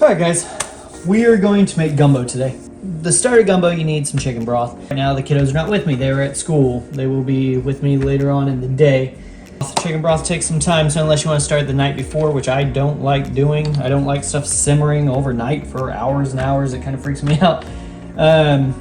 Alright guys, we are going to make gumbo today. The start of gumbo, you need some chicken broth. Right now the kiddos are not with me, they were at school. They will be with me later on in the day. Chicken broth takes some time, so unless you want to start the night before, which I don't like doing. I don't like stuff simmering overnight for hours and hours, it kind of freaks me out. I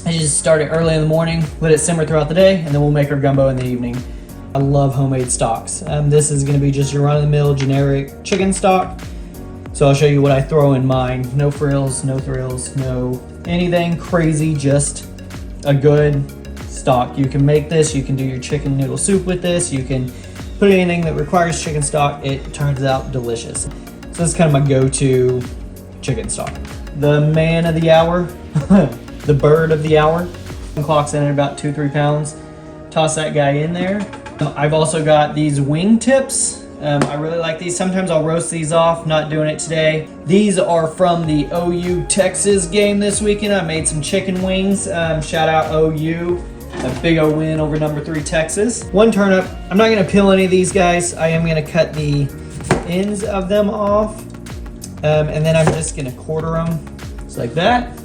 just start it early in the morning, let it simmer throughout the day, and then we'll make our gumbo in the evening. I love homemade stocks. This is going to be just your run-of-the-mill generic chicken stock. So I'll show you what I throw in mine. No frills, no thrills, no anything crazy, just a good stock. You can make this, you can do your chicken noodle soup with this, you can put anything that requires chicken stock, it turns out delicious. So this is kind of my go-to chicken stock. The man of the hour, the bird of the hour, clocks in at about 2-3 pounds. Toss that guy in there. I've also got these wing tips. I really like these. Sometimes I'll roast these off, not doing it today. These are from the OU Texas game this weekend. I made some chicken wings. Shout out OU. A big O win over number 3 Texas. One turnip. I'm not gonna peel any of these guys. I am gonna cut the ends of them off. And then I'm just gonna quarter them just like that.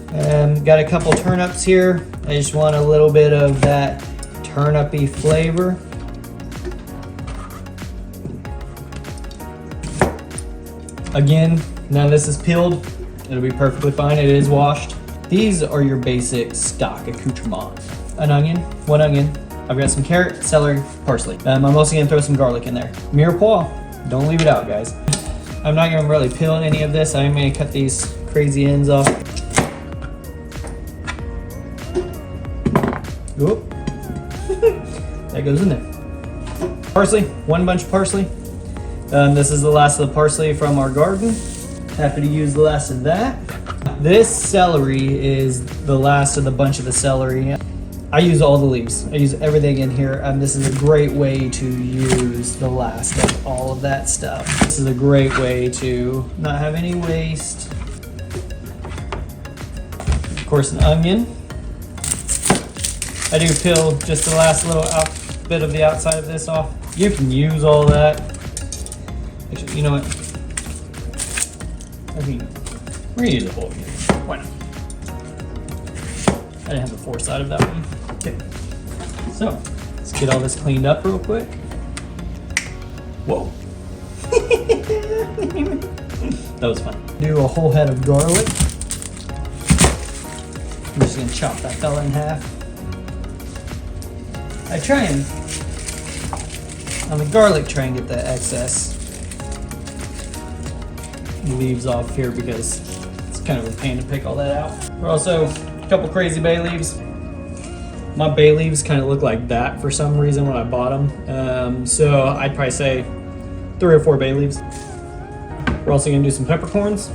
Got a couple turnips here. I just want a little bit of that turnipy flavor. Again, none of this is peeled. It'll be perfectly fine. It is washed. These are your basic stock accoutrement. An onion, 1 onion. I've got some carrot, celery, parsley. I'm also gonna throw some garlic in there. Mirepoix, don't leave it out, guys. I'm not gonna really peel any of this. I'm gonna cut these crazy ends off. Oop. That goes in there. Parsley, 1 bunch of parsley. This is the last of the parsley from our garden. Happy to use the last of that. This celery is the last of the bunch of the celery. I use all the leaves. I use everything in here. This is a great way to use the last of all of that stuff. This is a great way to not have any waste. Of course, an onion. I do peel just the last little bit of the outside of this off. You can use all that. Actually, you know what? I mean, we're gonna use a whole onion. Why not? I didn't have the foresight of that one. Okay. So, let's get all this cleaned up real quick. Whoa. That was fun. Do a whole head of garlic. I'm just gonna chop that fella in half. I try and, on the garlic, try and get the excess leaves off here because it's kind of a pain to pick all that out. We're also a couple crazy bay leaves. My bay leaves kind of look like that for some reason when I bought them. So I'd probably say 3 or 4 bay leaves. We're also gonna do some peppercorns.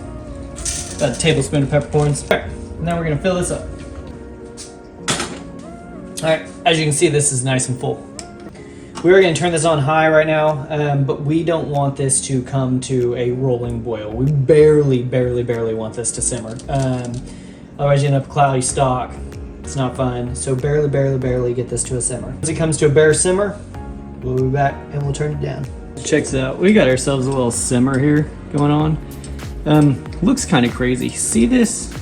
About a tablespoon of peppercorns. All right, now we're gonna fill this up. All right, as you can see, this is nice and full. We are going to turn this on high right now, but we don't want this to come to a rolling boil. We barely want this to simmer. Otherwise you end up cloudy stock. It's not fun. So barely get this to a simmer. Once it comes to a bare simmer, we'll be back and we'll turn it down. Check this out. We got ourselves a little simmer here going on. Looks kind of crazy. See this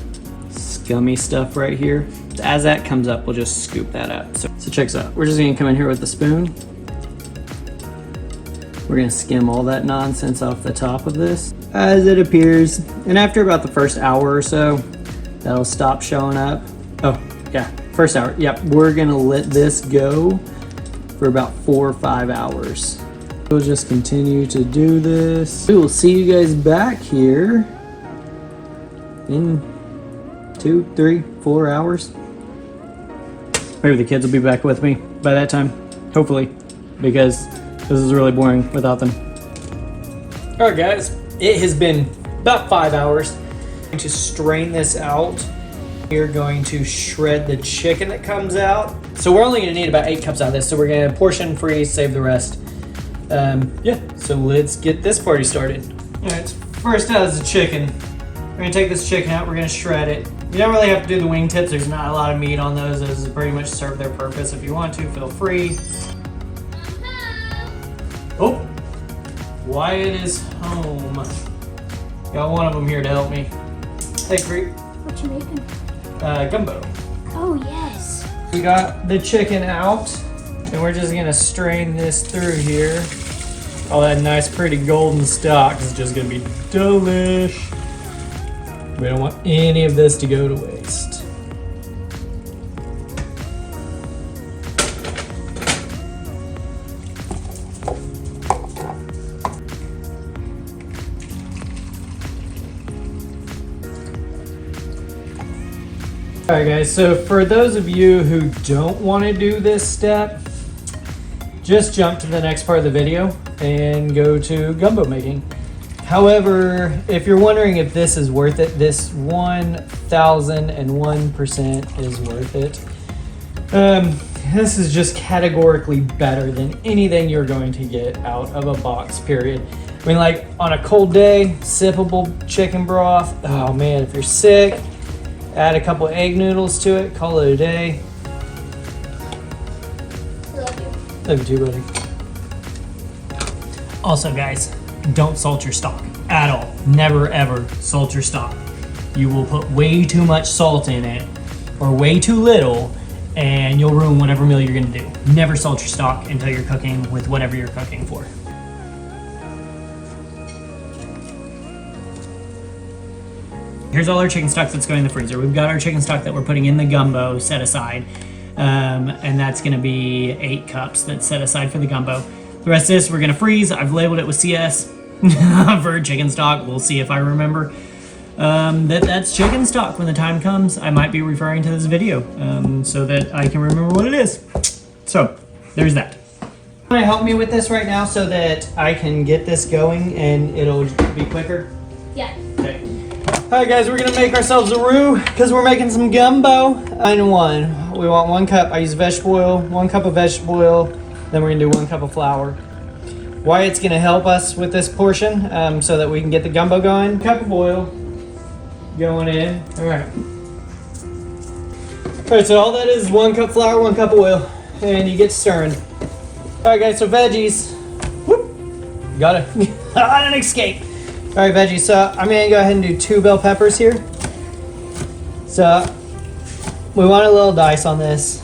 scummy stuff right here? As that comes up, we'll just scoop that up. So check this out. We're just going to come in here with the spoon. We're gonna skim all that nonsense off the top of this as it appears. And after about the first hour or so, that'll stop showing up. Oh, yeah, first hour. Yep, we're gonna let this go for about 4 or 5 hours. We'll just continue to do this. We will see you guys back here in 2, 3, 4 hours. Maybe the kids will be back with me by that time, hopefully, because this is really boring without them. All right, guys, it has been about 5 hours. I'm going to strain this out. We're going to shred the chicken that comes out. So we're only going to need about 8 cups out of this. So we're going to portion freeze, save the rest. Yeah, so let's get this party started. All right, first out is the chicken. We're going to take this chicken out. We're going to shred it. You don't really have to do the wing tips. There's not a lot of meat on those. Those pretty much serve their purpose. If you want to, feel free. Oh, Wyatt is home. Got one of them here to help me. Hey, Creep. What you making? Gumbo. Oh, yes. We got the chicken out, and we're just gonna strain this through here. All that nice, pretty golden stock is just gonna be delish. We don't want any of this to go to waste. Alright guys, so for those of you who don't want to do this step, just jump to the next part of the video and go to gumbo making. However, if you're wondering if this is worth it, this 1001% is worth it. This is just categorically better than anything you're going to get out of a box, period. I mean, like on a cold day, sippable chicken broth. Oh man, if you're sick, add a couple egg noodles to it, call it a day. Love you. Love you too, buddy. Also, guys, don't salt your stock at all. Never ever salt your stock. You will put way too much salt in it or way too little, and you'll ruin whatever meal you're gonna do. Never salt your stock until you're cooking with whatever you're cooking for. Here's all our chicken stock that's going in the freezer. We've got our chicken stock that we're putting in the gumbo set aside, and that's gonna be 8 cups that's set aside for the gumbo. The rest of this we're gonna freeze. I've labeled it with CS for chicken stock. We'll see if I remember that's chicken stock when the time comes. I might be referring to this video so that I can remember what it is. So there's that. Want to help me with this right now so that I can get this going and it'll be quicker? Yeah. Okay. Alright guys, we're gonna make ourselves a roux because we're making some gumbo. 9 and 1. We want 1 cup. I use vegetable oil, 1 cup of vegetable oil, then we're gonna do 1 cup of flour. Wyatt's gonna help us with this portion so that we can get the gumbo going. Cup of oil going in. Alright. Alright, so all that is 1 cup flour, 1 cup of oil, and you get stirring. Alright guys, so veggies. Whoop. Got it. On an escape. Alright, veggies. So I'm gonna go ahead and do 2 bell peppers here. So we want a little dice on this.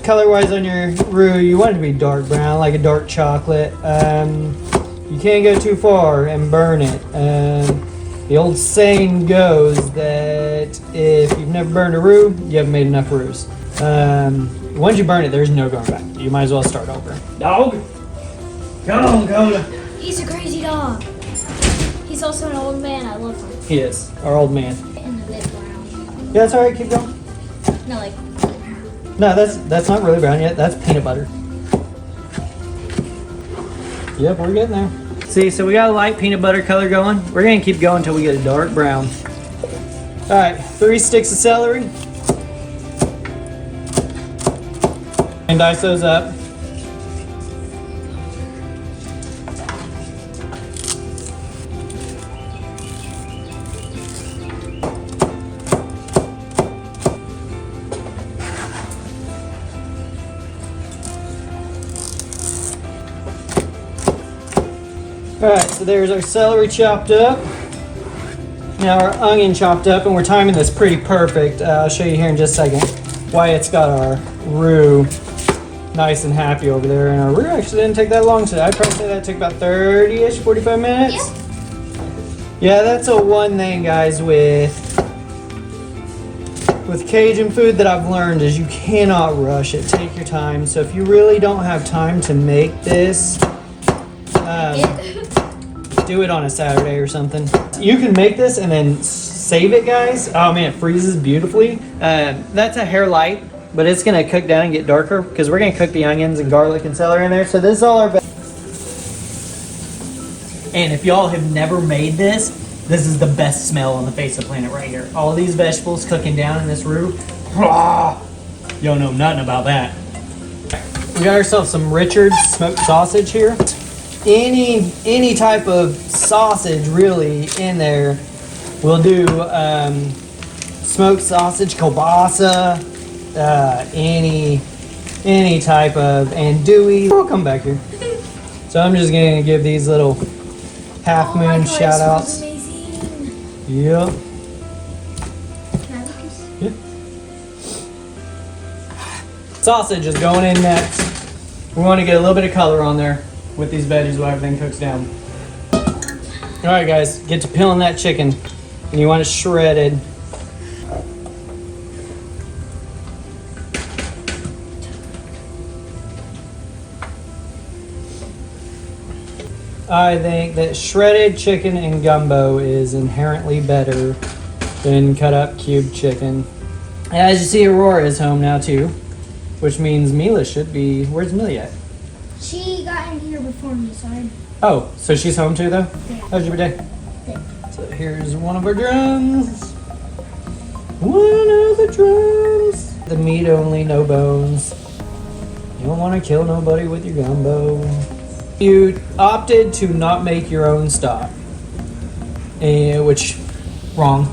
Color-wise on your roux, you want it to be dark brown, like a dark chocolate. You can't go too far and burn it. The old saying goes that if you've never burned a roux, you haven't made enough roux. Once you burn it, there's no going back. You might as well start over. Dog! Come on, Coda! He's a crazy dog. He's also an old man. I love him. He is, our old man. In the mid brown. Yeah, that's alright, keep going. No, like. No, that's not really brown yet. That's peanut butter. Yep, we're getting there. See, so we got a light peanut butter color going. We're gonna keep going until we get a dark brown. Alright, 3 sticks of celery. And dice those up. Alright, so there's our celery chopped up. Now our onion chopped up, and we're timing this pretty perfect. I'll show you here in just a second. Wyatt's got our roux nice and happy over there, and our roux actually didn't take that long today. I'd probably say that took about 30-ish, 45 minutes. Yeah, that's a one thing, guys, with Cajun food that I've learned is you cannot rush it. Take your time. So if you really don't have time to make this, do it on a Saturday or something. You can make this and then save it, guys. Oh man, it freezes beautifully. That's a hair light, but it's gonna cook down and get darker because we're gonna cook the onions and garlic and celery in there. So this is all our. And if y'all have never made this, this is the best smell on the face of the planet right here. All these vegetables cooking down in this roux. You don't know nothing about that. We got ourselves some Richard's smoked sausage here. Any type of sausage really in there. We'll do smoked sausage, kielbasa, any any type of andouille. I'll come back here. So I'm just gonna give these little half Oh my moon God, it shout smells outs. amazing. Yep. Can I have a piece? Yeah. Sausage is going in next. We want to get a little bit of color on there with these veggies while everything cooks down. All right, guys, get to peeling that chicken, and you want it shredded. I think that shredded chicken and gumbo is inherently better than cut up cubed chicken. As you see, Aurora is home now too, which means Mila should be. Where's Mila at? She got in here before me, so I... Oh, so she's home too, though? Yeah. How's your day? Good. So here's one of our drums. One of the drums. The meat only, no bones. You don't want to kill nobody with your gumbo. You opted to not make your own stock, which, wrong.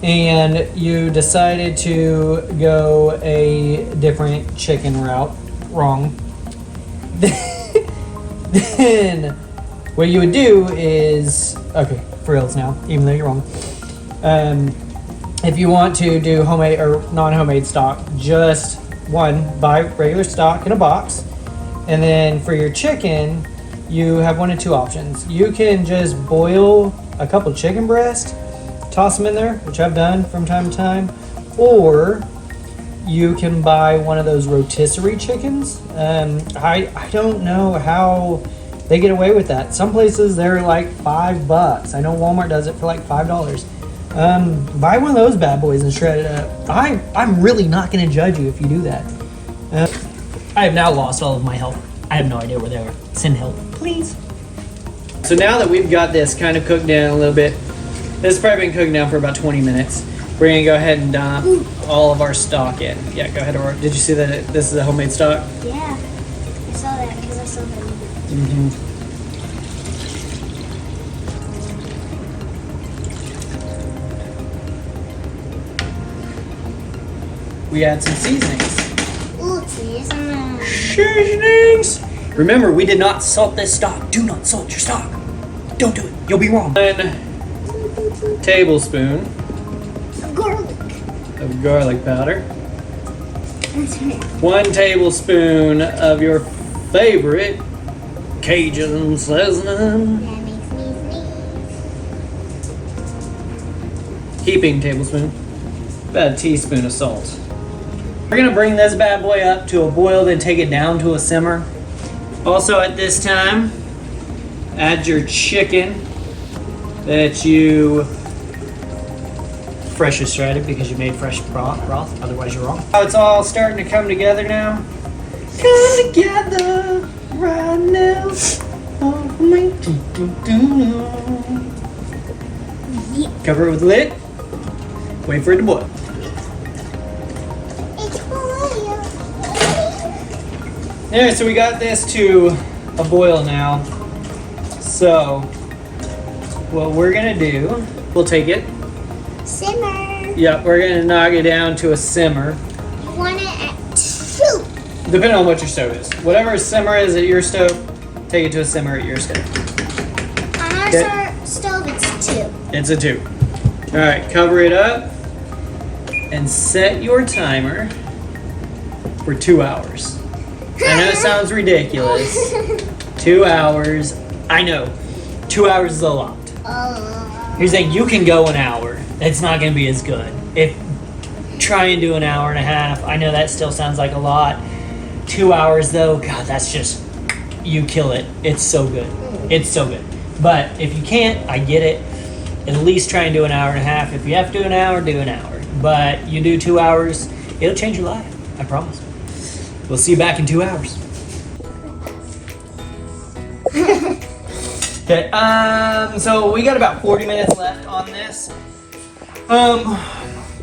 And you decided to go a different chicken route, wrong. Then what you would do is, okay, for reals now, even though you're wrong. If you want to do homemade or non-homemade stock, just buy regular stock in a box. And then for your chicken, you have one of two options. You can just boil a couple chicken breasts, toss them in there, which I've done from time to time, or you can buy one of those rotisserie chickens. I don't know how they get away with that. Some places they're like $5. I know Walmart does it for like $5. Buy one of those bad boys and shred it up. I'm really not going to judge you if you do that. I have now lost all of my help. I have no idea where they are. Send help, please. So now that we've got this kind of cooked down a little bit, this has probably been cooking down for about 20 minutes. We're gonna go ahead and dump all of our stock in. Yeah, go ahead, Aurora. Did you see that this is a homemade stock? Yeah. I saw that because I saw that. Mm-hmm. We add some seasonings. Ooh, seasoning. Seasonings! Remember, we did not salt this stock. Do not salt your stock. Don't do it. You'll be wrong. 1 tablespoon Garlic. of garlic powder. That's right. 1 tablespoon of your favorite Cajun seasoning. That makes me sneeze. Heaping tablespoon. About a teaspoon of salt. We're gonna bring this bad boy up to a boil, then take it down to a simmer. Also at this time, add your chicken that you freshly shredded because you made fresh broth, otherwise you're wrong. It's all starting to come together now. Come together right now. Cover it with the lid. Wait for it to boil. It's boiled. Yeah, so we got this to a boil now. So what we're gonna do, we'll take it. Simmer. Yep, we're gonna knock it down to a simmer. You want it at 2. Depending on what your stove is. Whatever a simmer is at your stove, take it to a simmer at your stove. On our Okay. stove, it's 2. It's a 2. All right, cover it up and set your timer for 2 hours. I know it sounds ridiculous. 2 hours. I know. 2 hours is a lot. Here's the thing, you can go an hour. It's not gonna be as good. Try and do an hour and a half. I know that still sounds like a lot. 2 hours though, God, that's just, you kill it. It's so good. It's so good. But if you can't, I get it. At least try and do an hour and a half. If you have to do an hour, do an hour. But you do 2 hours, it'll change your life. I promise. We'll see you back in 2 hours. Okay, so we got about 40 minutes left on this.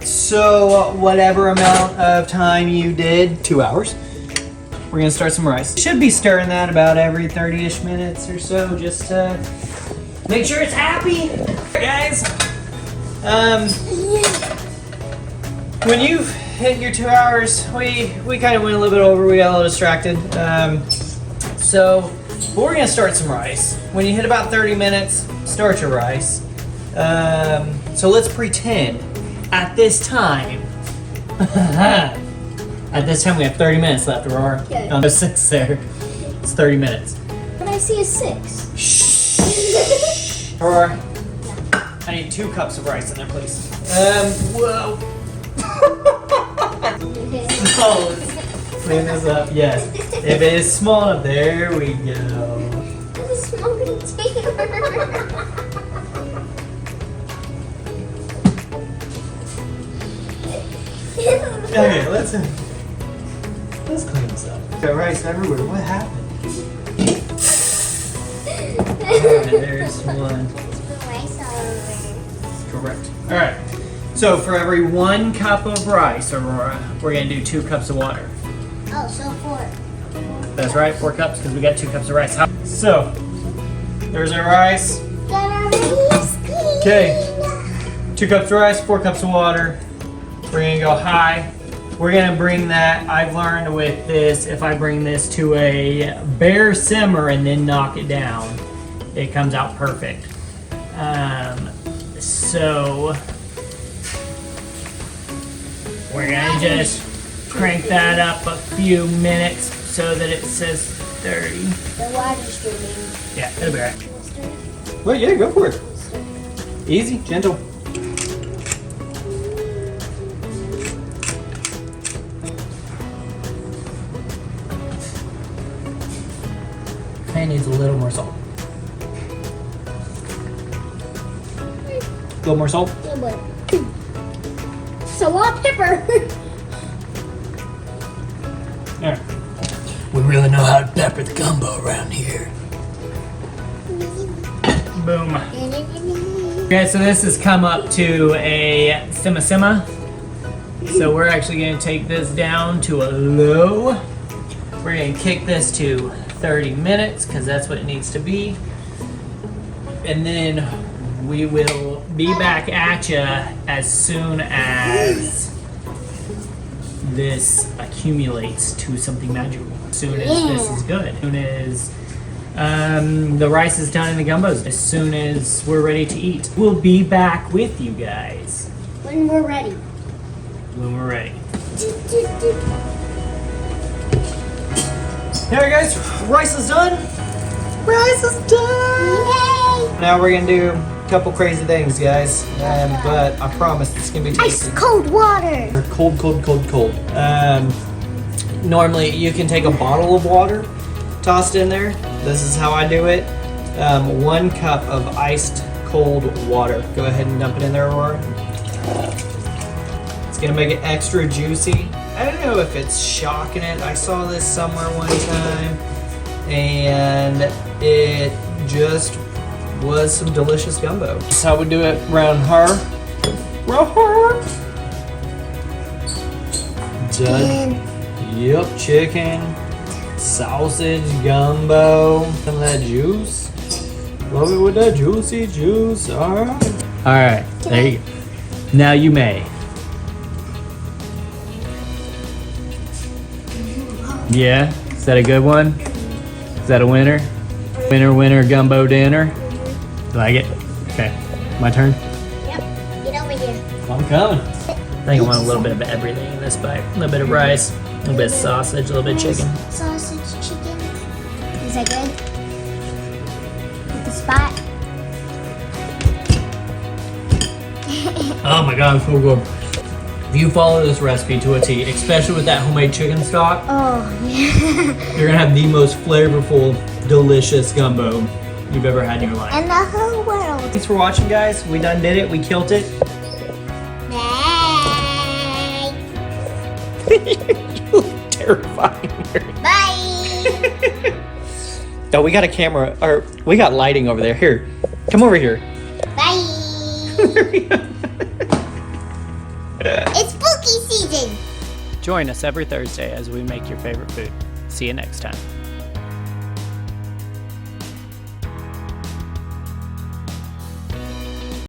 So whatever amount of time you did, 2 hours, we're gonna start some rice. Should be stirring that about every 30-ish minutes or so, just to make sure it's happy. Guys, When you've hit your 2 hours, we kind of went a little bit over. We got a little distracted. But we're gonna start some rice. When you hit about 30 minutes, start your rice. So let's pretend at this time. At this time we have 30 minutes left, Aurora. Okay. No, there's 6 there. It's 30 minutes. But I see a 6. Shh. Aurora, I need 2 cups of rice in there, please. Whoa. Oh, let's clean this up. Yes. If it is small enough, there we go. This is small container. Okay, let's clean this up. Got rice everywhere. What happened? Alright, there's one. Correct. Alright. So for every 1 cup of rice, Aurora, we're gonna do 2 cups of water. Oh, so 4. That's right, 4 cups because we got 2 cups of rice. So there's our rice. Okay. 2 cups of rice, 4 cups of water. We're gonna go high. We're gonna bring that, I've learned with this, if I bring this to a bare simmer and then knock it down, it comes out perfect. So we're gonna just crank that up a few minutes so that it says 30. The water's streaming. Yeah, it'll be right. Well, yeah, go for it. Easy, gentle. Pan needs a little more salt. A little more salt? A little bit. It's a lot of pepper. There. We really know how to pepper the gumbo around here. Boom. Okay, so this has come up to a simma. So we're actually going to take this down to a low. We're going to kick this to 30 minutes because that's what it needs to be. And then we will be back at you as soon as this accumulates to something magical. As soon as this is good. As soon as the rice is done in the gumbos. As soon as we're ready to eat. We'll be back with you guys. When we're ready. When we're ready. Alright guys, rice is done. Rice is done. Yay! Now we're gonna do a couple crazy things, guys. But I promise it's gonna be tasty. Ice cold water. Cold. Normally you can take a bottle of water, toss it in there. This is how I do it. 1 cup of iced cold water. Go ahead and dump it in there, Aurora. It's gonna make it extra juicy. I don't know if it's shocking it. I saw this somewhere one time and it just was some delicious gumbo. That's how we do it around her. Done. Yep, chicken, sausage, gumbo, some of that juice. Love it with that juicy juice. Alright. Alright, there you go. Now you may. Yeah? Is that a good one? Is that a winner? Winner, gumbo dinner? Like it? Okay. My turn? Yep. Get over here. I'm coming. I think I want a little bit of everything in this bite. A little bit of rice, a little bit of sausage, a little bit of chicken. Sausage, chicken. Is that good? Hit the spot. Oh my god, it's so good. If you follow this recipe to a T, especially with that homemade chicken stock, Oh, yeah. you're gonna have the most flavorful, delicious gumbo you've ever had in your life. And the whole world. Thanks for watching, guys. We done did it. We killed it. Bye. You look terrifying. Bye. Oh, we got a camera, or we got lighting over there. Here, come over here. Bye. It's spooky season. Join us every Thursday as we make your favorite food. See you next time.